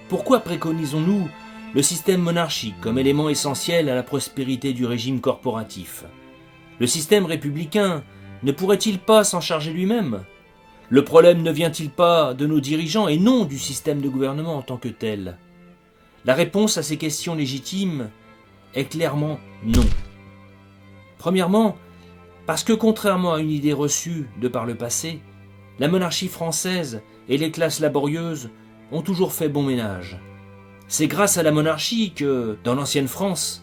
Pourquoi préconisons-nous le système monarchique comme élément essentiel à la prospérité du régime corporatif? Le système républicain ne pourrait-il pas s'en charger lui-même? Le problème ne vient-il pas de nos dirigeants et non du système de gouvernement en tant que tel? La réponse à ces questions légitimes est clairement non. Premièrement, parce que contrairement à une idée reçue de par le passé, la monarchie française et les classes laborieuses ont toujours fait bon ménage. C'est grâce à la monarchie que, dans l'ancienne France,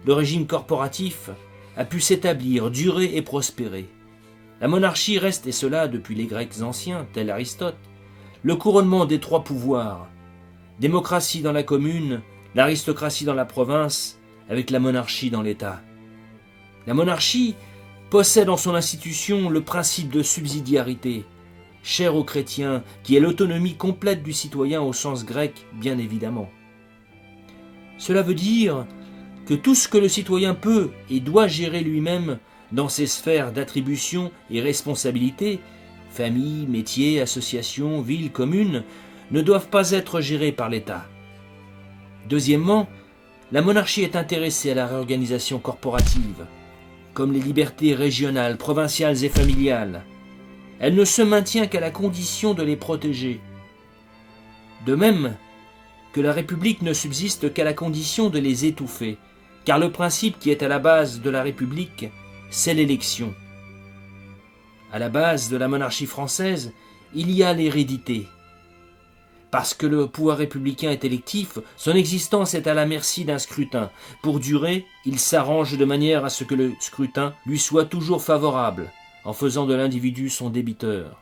le régime corporatif a pu s'établir, durer et prospérer. La monarchie reste, et cela depuis les Grecs anciens, tel Aristote, le couronnement des trois pouvoirs, démocratie dans la commune, l'aristocratie dans la province, avec la monarchie dans l'État. La monarchie possède en son institution le principe de subsidiarité, cher aux chrétiens, qui est l'autonomie complète du citoyen au sens grec, bien évidemment. Cela veut dire que tout ce que le citoyen peut et doit gérer lui-même dans ses sphères d'attribution et responsabilité, famille, métier, association, ville, commune, ne doivent pas être gérés par l'État. Deuxièmement, la monarchie est intéressée à la réorganisation corporative, comme les libertés régionales, provinciales et familiales. Elle ne se maintient qu'à la condition de les protéger. De même que la République ne subsiste qu'à la condition de les étouffer, car le principe qui est à la base de la République, c'est l'élection. À la base de la monarchie française, il y a l'hérédité. Parce que le pouvoir républicain est électif, son existence est à la merci d'un scrutin. Pour durer, il s'arrange de manière à ce que le scrutin lui soit toujours favorable, en faisant de l'individu son débiteur.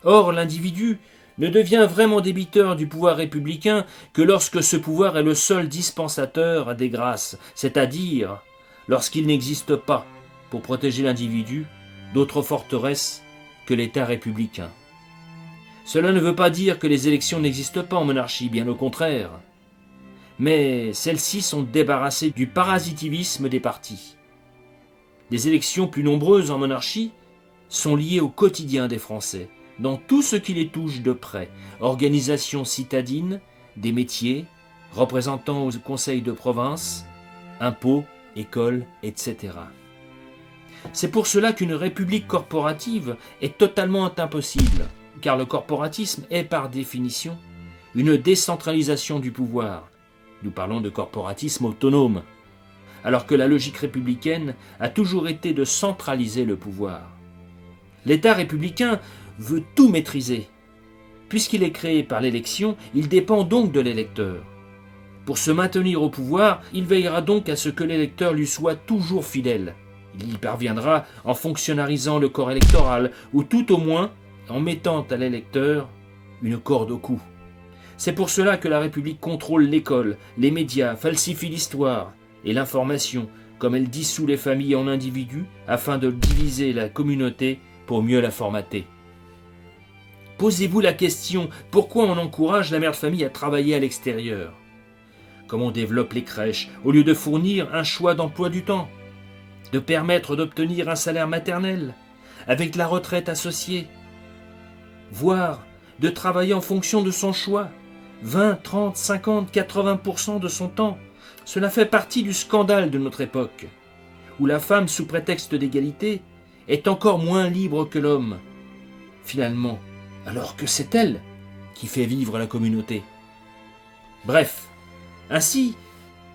Or, l'individu ne devient vraiment débiteur du pouvoir républicain que lorsque ce pouvoir est le seul dispensateur des grâces, c'est-à-dire lorsqu'il n'existe pas, pour protéger l'individu, d'autre forteresse que l'État républicain. Cela ne veut pas dire que les élections n'existent pas en monarchie, bien au contraire. Mais celles-ci sont débarrassées du parasitivisme des partis. Les élections plus nombreuses en monarchie sont liées au quotidien des Français, dans tout ce qui les touche de près, organisation citadine, des métiers, représentants au conseil de province, impôts, écoles, etc. C'est pour cela qu'une république corporative est totalement impossible, car le corporatisme est par définition une décentralisation du pouvoir. Nous parlons de corporatisme autonome, alors que la logique républicaine a toujours été de centraliser le pouvoir. L'État républicain veut tout maîtriser. Puisqu'il est créé par l'élection, il dépend donc de l'électeur. Pour se maintenir au pouvoir, il veillera donc à ce que l'électeur lui soit toujours fidèle. Il y parviendra en fonctionnalisant le corps électoral, ou tout au moins en mettant à l'électeur une corde au cou. C'est pour cela que la République contrôle l'école, les médias, falsifie l'histoire et l'information, comme elle dissout les familles en individus afin de diviser la communauté pour mieux la formater. Posez-vous la question, pourquoi on encourage la mère de famille à travailler à l'extérieur? Comme on développe les crèches, au lieu de fournir un choix d'emploi du temps, de permettre d'obtenir un salaire maternel, avec la retraite associée, voire de travailler en fonction de son choix, 20, 30, 50, 80% de son temps. Cela fait partie du scandale de notre époque, où la femme, sous prétexte d'égalité, est encore moins libre que l'homme, finalement, alors que c'est elle qui fait vivre la communauté. Bref, ainsi,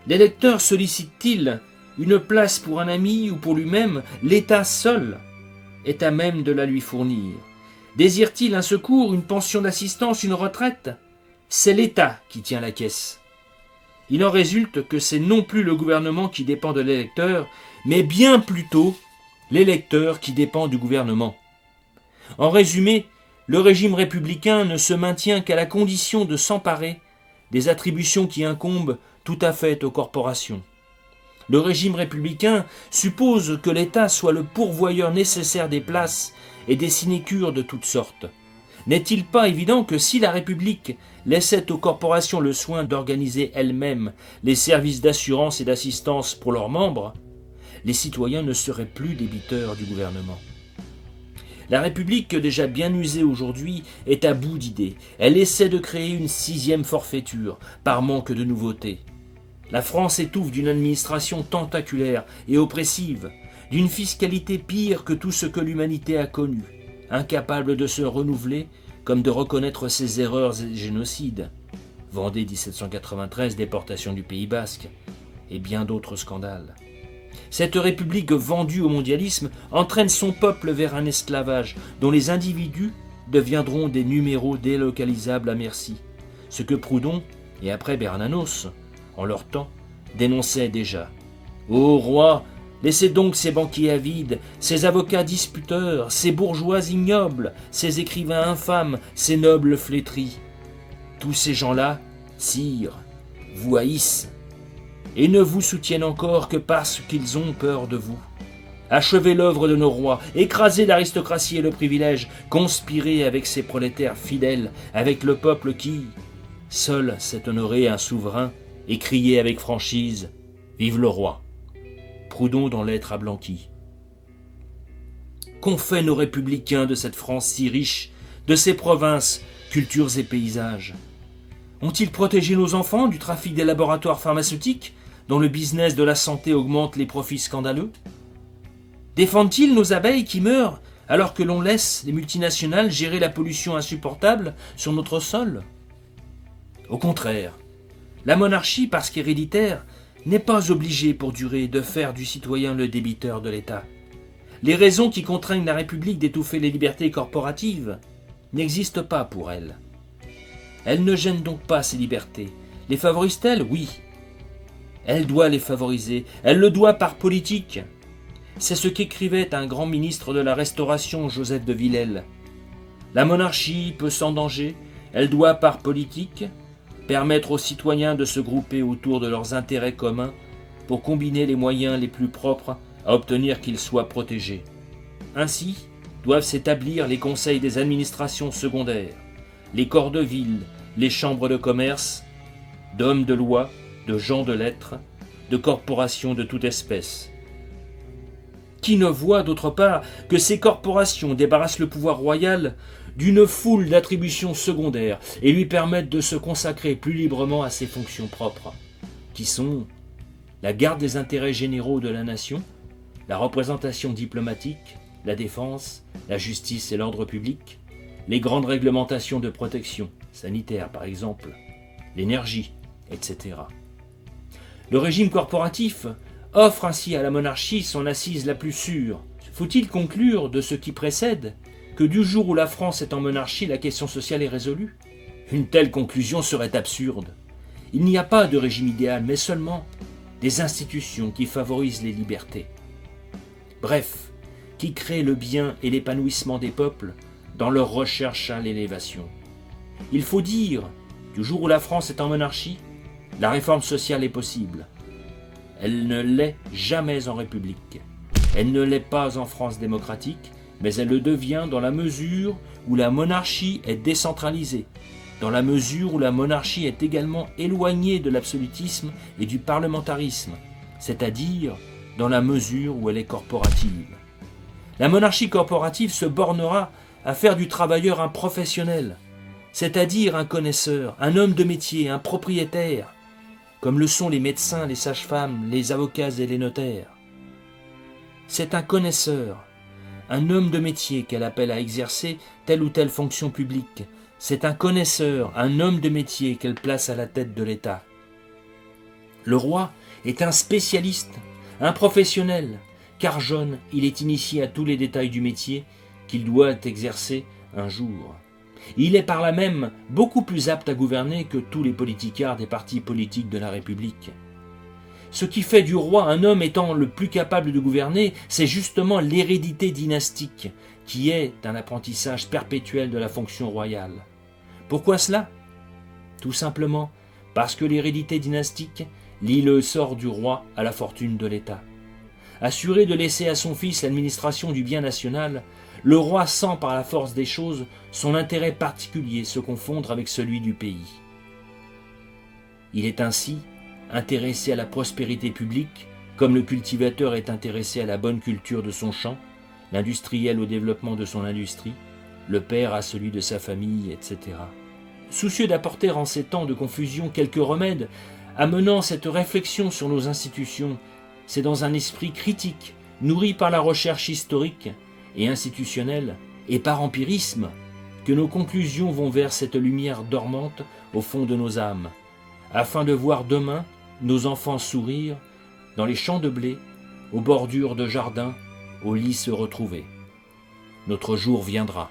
l'électeur sollicite-t-il une place pour un ami ou pour lui-même? L'État seul est à même de la lui fournir. Désire-t-il un secours, une pension d'assistance, une retraite? C'est l'État qui tient la caisse. Il en résulte que c'est non plus le gouvernement qui dépend de l'électeur, mais bien plutôt l'électeur qui dépend du gouvernement. En résumé, le régime républicain ne se maintient qu'à la condition de s'emparer des attributions qui incombent tout à fait aux corporations. Le régime républicain suppose que l'État soit le pourvoyeur nécessaire des places et des sinécures de toutes sortes. N'est-il pas évident que si la République laissait aux corporations le soin d'organiser elles-mêmes les services d'assurance et d'assistance pour leurs membres, les citoyens ne seraient plus débiteurs du gouvernement? La République, déjà bien usée aujourd'hui, est à bout d'idées. Elle essaie de créer une 6e forfaiture, par manque de nouveautés. La France étouffe d'une administration tentaculaire et oppressive, d'une fiscalité pire que tout ce que l'humanité a connu, incapable de se renouveler comme de reconnaître ses erreurs et génocides. Vendée 1793, déportation du Pays Basque, et bien d'autres scandales. Cette république vendue au mondialisme entraîne son peuple vers un esclavage dont les individus deviendront des numéros délocalisables à merci. Ce que Proudhon, et après Bernanos, en leur temps, dénonçaient déjà. Ô roi, laissez donc ces banquiers avides, ces avocats disputeurs, ces bourgeois ignobles, ces écrivains infâmes, ces nobles flétris. Tous ces gens-là, sire, vous haïssent et ne vous soutiennent encore que parce qu'ils ont peur de vous. Achevez l'œuvre de nos rois, écrasez l'aristocratie et le privilège, conspirez avec ces prolétaires fidèles, avec le peuple qui, seul sait honorer un souverain, et crier avec franchise « Vive le roi !» Proudhon dans Lettres à Blanqui. Qu'ont fait nos républicains de cette France si riche, de ces provinces, cultures et paysages? Ont-ils protégé nos enfants du trafic des laboratoires pharmaceutiques, dont le business de la santé augmente les profits scandaleux? Défendent-ils nos abeilles qui meurent alors que l'on laisse les multinationales gérer la pollution insupportable sur notre sol? Au contraire, la monarchie, parce qu'héréditaire, n'est pas obligée pour durer de faire du citoyen le débiteur de l'État. Les raisons qui contraignent la République d'étouffer les libertés corporatives n'existent pas pour elle. Elle ne gêne donc pas ces libertés. Les favorise-t-elle? Oui. Elle doit les favoriser. Elle le doit par politique. C'est ce qu'écrivait un grand ministre de la Restauration, Joseph de Villèle. La monarchie peut sans danger, elle doit par politique permettre aux citoyens de se grouper autour de leurs intérêts communs pour combiner les moyens les plus propres à obtenir qu'ils soient protégés. Ainsi doivent s'établir les conseils des administrations secondaires, les corps de ville, les chambres de commerce, d'hommes de loi, de gens de lettres, de corporations de toute espèce. Qui ne voit d'autre part que ces corporations débarrassent le pouvoir royal d'une foule d'attributions secondaires et lui permettent de se consacrer plus librement à ses fonctions propres, qui sont la garde des intérêts généraux de la nation, la représentation diplomatique, la défense, la justice et l'ordre public, les grandes réglementations de protection, sanitaire par exemple, l'énergie, etc. Le régime corporatif offre ainsi à la monarchie son assise la plus sûre. Faut-il conclure de ce qui précède que du jour où la France est en monarchie, la question sociale est résolue? Une telle conclusion serait absurde. Il n'y a pas de régime idéal, mais seulement des institutions qui favorisent les libertés. Bref, qui créent le bien et l'épanouissement des peuples dans leur recherche à l'élévation. Il faut dire, du jour où la France est en monarchie, la réforme sociale est possible. Elle ne l'est jamais en République. Elle ne l'est pas en France démocratique, mais elle le devient dans la mesure où la monarchie est décentralisée, dans la mesure où la monarchie est également éloignée de l'absolutisme et du parlementarisme, c'est-à-dire dans la mesure où elle est corporative. La monarchie corporative se bornera à faire du travailleur un professionnel, c'est-à-dire un connaisseur, un homme de métier, un propriétaire, comme le sont les médecins, les sages-femmes, les avocats et les notaires. C'est un connaisseur, un homme de métier qu'elle appelle à exercer telle ou telle fonction publique. C'est un connaisseur, un homme de métier qu'elle place à la tête de l'État. Le roi est un spécialiste, un professionnel, car jeune, il est initié à tous les détails du métier qu'il doit exercer un jour. Il est par là même beaucoup plus apte à gouverner que tous les politicards des partis politiques de la République. Ce qui fait du roi un homme étant le plus capable de gouverner, c'est justement l'hérédité dynastique, qui est un apprentissage perpétuel de la fonction royale. Pourquoi cela? Tout simplement parce que l'hérédité dynastique lie le sort du roi à la fortune de l'État. Assuré de laisser à son fils l'administration du bien national, le roi sent par la force des choses son intérêt particulier se confondre avec celui du pays. Il est ainsi intéressé à la prospérité publique, comme le cultivateur est intéressé à la bonne culture de son champ, l'industriel au développement de son industrie, le père à celui de sa famille, etc. Soucieux d'apporter en ces temps de confusion quelques remèdes, amenant cette réflexion sur nos institutions, c'est dans un esprit critique, nourri par la recherche historique et institutionnelle, et par empirisme, que nos conclusions vont vers cette lumière dormante au fond de nos âmes, afin de voir demain nos enfants sourire dans les champs de blé, aux bordures de jardins, aux lys se retrouver. Notre jour viendra.